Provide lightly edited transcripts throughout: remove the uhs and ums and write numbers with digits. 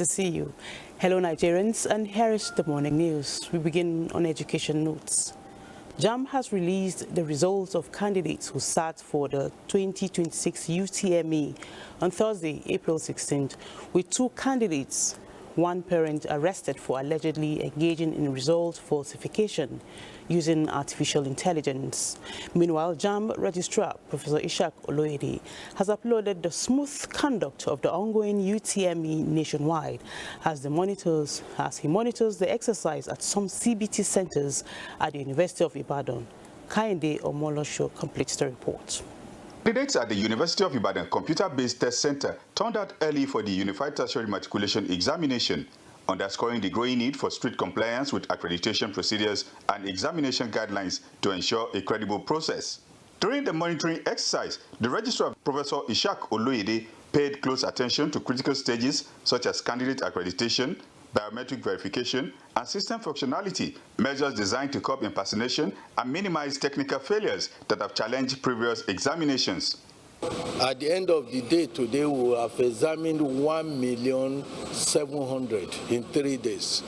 To see you. Hello Nigerians, and here is the morning news. We begin on education notes. JAMB has released the results of candidates who sat for the 2026 UTME on Thursday, April 16th, with two candidates, one parent arrested for allegedly engaging in result falsification using artificial intelligence. Meanwhile, JAMB Registrar Professor Ishaq Oloyede has uploaded the smooth conduct of the ongoing UTME nationwide as he monitors the exercise at some CBT centers at the University of Ibadan. Kainde Omolosho completes the report. Candidates at the University of Ibadan Computer-Based Test Center turned out early for the Unified Tertiary Matriculation Examination, underscoring the growing need for strict compliance with accreditation procedures and examination guidelines to ensure a credible process. During the monitoring exercise, the Registrar Professor Ishaq Oloyede paid close attention to critical stages such as candidate accreditation, biometric verification, and system functionality, measures designed to curb impersonation and minimize technical failures that have challenged previous examinations. At the end of the day today, we will have examined 1,700,000 in 3 days.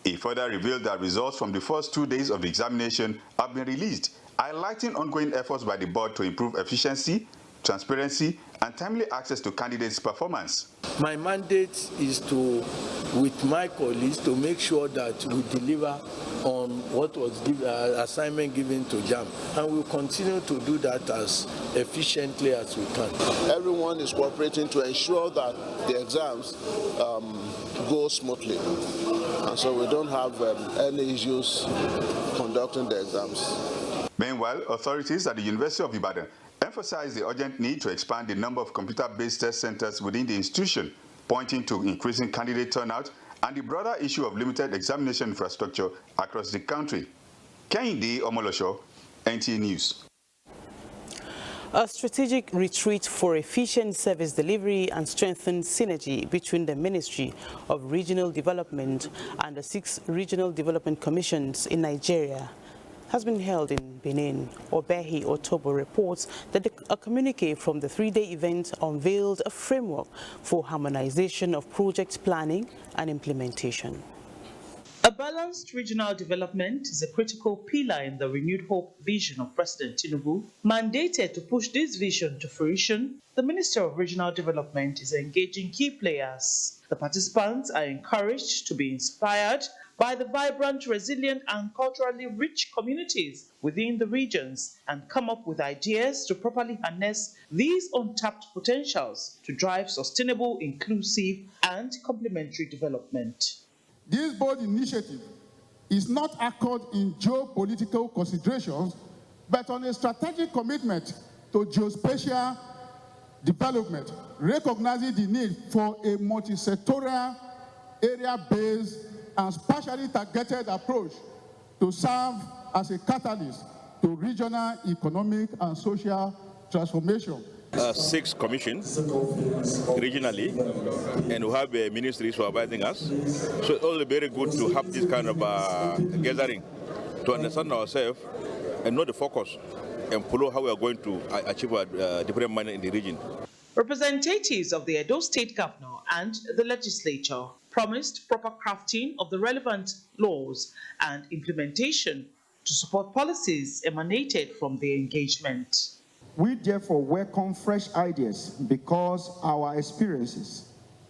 He further revealed that results from the first 2 days of the examination have been released, highlighting ongoing efforts by the board to improve efficiency, transparency, and timely access to candidates' performance. My mandate is to, with my colleagues, to make sure that we deliver on what was assignment given to JAMB, and we'll continue to do that as efficiently as we can. Everyone is cooperating to ensure that the exams go smoothly, and so we don't have any issues conducting the exams. Meanwhile, authorities at the University of Ibadan emphasized the urgent need to expand the number of computer-based test centers within the institution, pointing to increasing candidate turnout and the broader issue of limited examination infrastructure across the country. Kainde Omolosho, NTA News. A strategic retreat for efficient service delivery and strengthened synergy between the Ministry of Regional Development and the 6 regional development commissions in Nigeria has been held in Benin. Obehi Otobo reports that a communique from the 3-day event unveiled a framework for harmonization of project planning and implementation. A balanced regional development is a critical pillar in the renewed hope vision of President Tinubu. Mandated to push this vision to fruition, the Minister of Regional Development is engaging key players. The participants are encouraged to be inspired by the vibrant, resilient, and culturally rich communities within the regions and come up with ideas to properly harness these untapped potentials to drive sustainable, inclusive, and complementary development. This bold initiative is not anchored in geopolitical considerations, but on a strategic commitment to geospatial development, recognizing the need for a multi-sectoral, area-based, and spatially targeted approach to serve as a catalyst to regional economic and social transformation. 6 commissions regionally, and we have ministries supervising us. So it's all very good to have this kind of gathering to understand ourselves and know the focus and follow how we are going to achieve a different manner in the region. Representatives of the Edo State Governor and the legislature promised proper crafting of the relevant laws and implementation to support policies emanated from the engagement. We therefore welcome fresh ideas because our experiences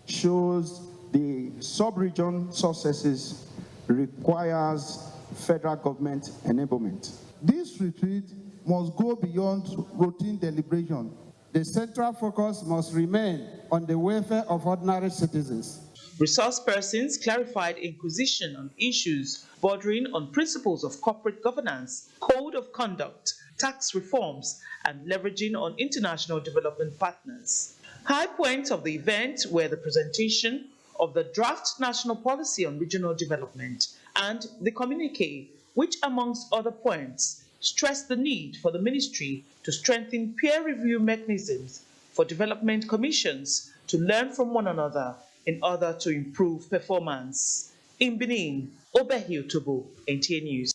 shows the sub-region successes requires federal government enablement. This retreat must go beyond routine deliberation. The central focus must remain on the welfare of ordinary citizens. Resource persons clarified inquisition on issues bordering on principles of corporate governance, code of conduct, tax reforms, and leveraging on international development partners. High points of the event were the presentation of the draft national policy on regional development and the communique, which, amongst other points, stressed the need for the ministry to strengthen peer review mechanisms for development commissions to learn from one another in order to improve performance. In Benin, Obehi Otobo, NTA News.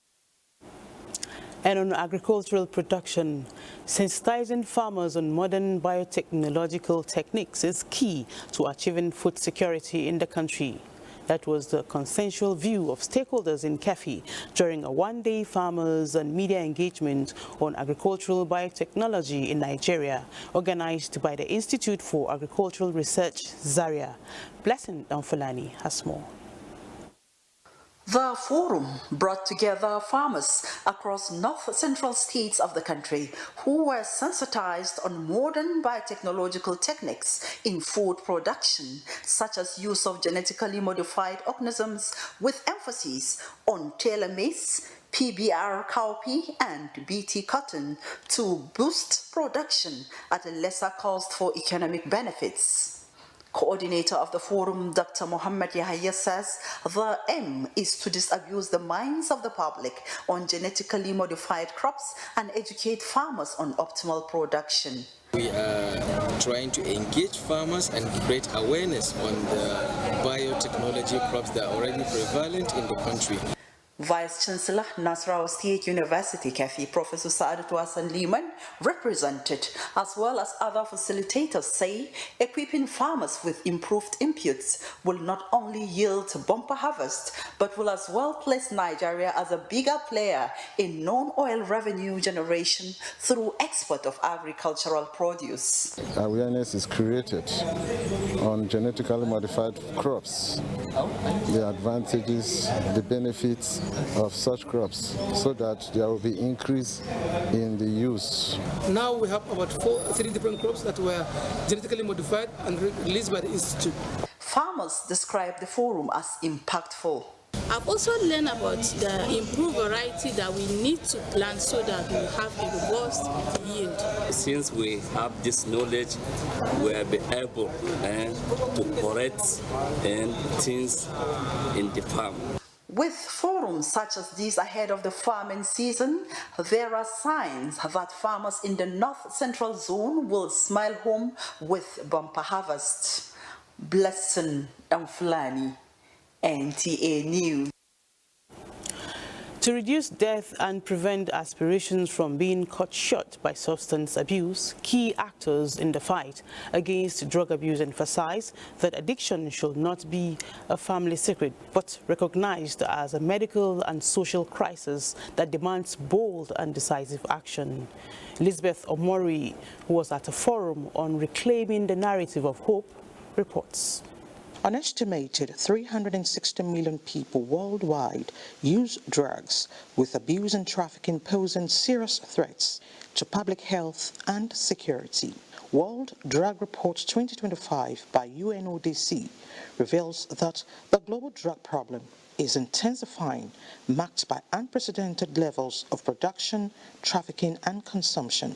And on agricultural production, sensitizing farmers on modern biotechnological techniques is key to achieving food security in the country. That was the consensual view of stakeholders in Kefi during a one-day farmers and media engagement on agricultural biotechnology in Nigeria, organized by the Institute for Agricultural Research, Zaria. Blessing Danfulani has more. The forum brought together farmers across north-central states of the country who were sensitized on modern biotechnological techniques in food production, such as use of genetically modified organisms with emphasis on tailor maize, PBR cowpea and BT cotton to boost production at a lesser cost for economic benefits. Coordinator of the forum, Dr. Mohammed Yahya, says the aim is to disabuse the minds of the public on genetically modified crops and educate farmers on optimal production. We are trying to engage farmers and create awareness on the biotechnology crops that are already prevalent in the country. Vice Chancellor, Nasarawa State University, Kefi, Professor Saadatu Hassan Liman, represented, as well as other facilitators, say equipping farmers with improved inputs will not only yield bumper harvest, but will as well place Nigeria as a bigger player in non-oil revenue generation through export of agricultural produce. Awareness is created on genetically modified crops, the advantages, the benefits of such crops, so that there will be increase in the use. Now we have about three different crops that were genetically modified and released by the Institute. Farmers describe the forum as impactful. I've also learned about the improved variety that we need to plant so that we have a robust yield. Since we have this knowledge, we will be able to correct things in the farm. With forums such as these ahead of the farming season, there are signs that farmers in the north-central zone will smile home with bumper harvest. Blessing Danfulani, NTA News. To reduce death and prevent aspirations from being cut short by substance abuse, key actors in the fight against drug abuse emphasize that addiction should not be a family secret, but recognized as a medical and social crisis that demands bold and decisive action. Elizabeth Omori, who was at a forum on reclaiming the narrative of hope, reports. An estimated 360 million people worldwide use drugs, with abuse and trafficking posing serious threats to public health and security. World Drug Report 2025 by UNODC reveals that the global drug problem is intensifying, marked by unprecedented levels of production, trafficking, and consumption.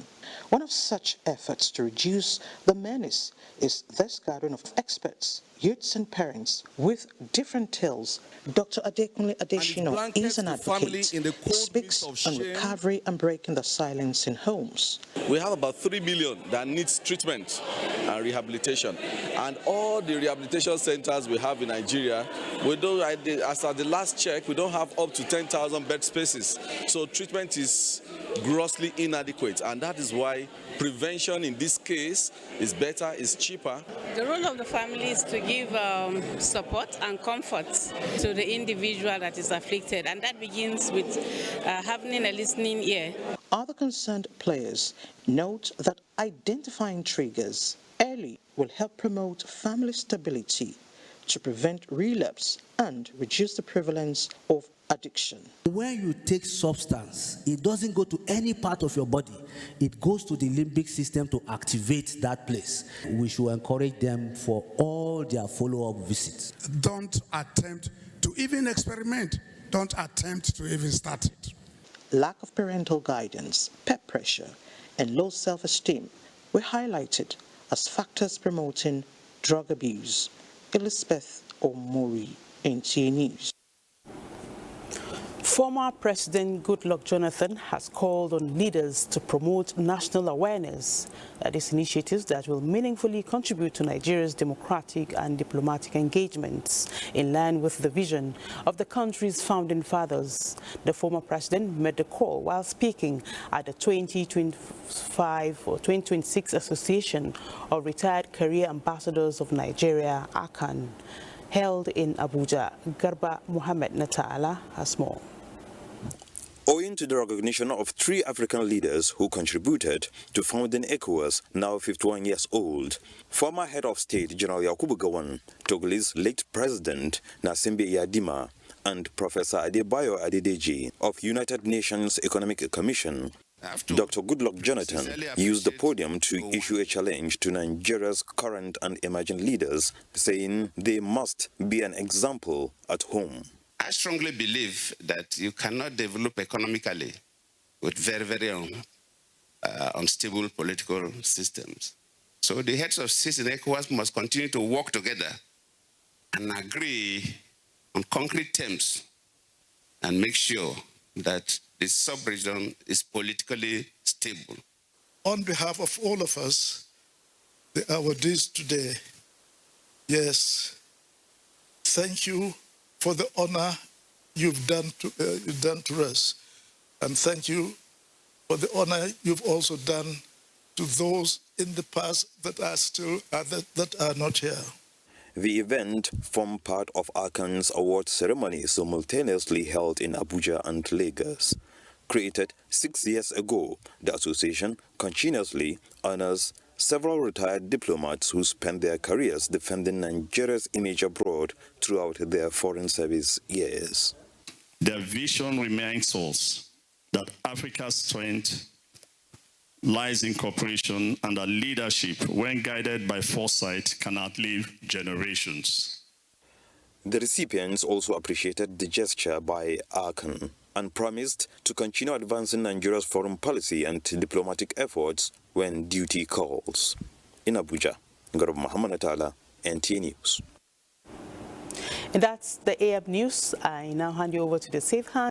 One of such efforts to reduce the menace is this gathering of experts, youths and parents with different tales. Dr. Adekunle Adeshino is an advocate who speaks on recovery and breaking the silence in homes. We have about 3 million that needs treatment and rehabilitation. And all the rehabilitation centers we have in Nigeria, we don't, as at the last check, we don't have up to 10,000 bed spaces. So treatment is grossly inadequate, and that is why prevention in this case is better, is cheaper. The role of the family is to give support and comfort to the individual that is afflicted, and that begins with having a listening ear. Other concerned players note that identifying triggers early will help promote family stability to prevent relapse and reduce the prevalence of addiction. When you take substance, it doesn't go to any part of your body. It goes to the limbic system to activate that place. We should encourage them for all their follow-up visits. Don't attempt to even experiment. Don't attempt to even start it. Lack of parental guidance, peer pressure, and low self-esteem were highlighted as factors promoting drug abuse. Elizabeth Omori, NTA News. Former President Goodluck Jonathan has called on leaders to promote national awareness that is initiatives that will meaningfully contribute to Nigeria's democratic and diplomatic engagements in line with the vision of the country's founding fathers. The former president made the call while speaking at the 2025 or 2026 Association of Retired Career Ambassadors of Nigeria, ACAN, held in Abuja. Garba Mohammed Natala has more. Owing to the recognition of 3 African leaders who contributed to founding ECOWAS, now 51 years old, former head of state General Yakubu Gowon, Togolese late president Nasimbe Yadima, and Professor Adebayo Adedeji of United Nations Economic Commission, Dr. Goodluck Jonathan used the podium to issue a challenge to Nigeria's current and emerging leaders, saying they must be an example at home. I strongly believe that you cannot develop economically with very unstable political systems. So the heads of states in ECOWAS must continue to work together and agree on concrete terms and make sure that the sub-region is politically stable. On behalf of all of us, the awardees today, yes, thank you for the honor you've done to us, and thank you for the honor you've also done to those in the past that are not here. The event formed part of ACAN's award ceremony simultaneously held in Abuja and Lagos. Created 6 years ago, the association continuously honors several retired diplomats who spent their careers defending Nigeria's image abroad throughout their foreign service years. Their vision reminds us that Africa's strength lies in cooperation, and that leadership, when guided by foresight, can outlive generations. The recipients also appreciated the gesture by ACAN and promised to continue advancing Nigeria's foreign policy and diplomatic efforts when duty calls. In Abuja, Garba Muhammad Atala, NTA News. And that's the AM News. I now hand you over to the Safe Hand.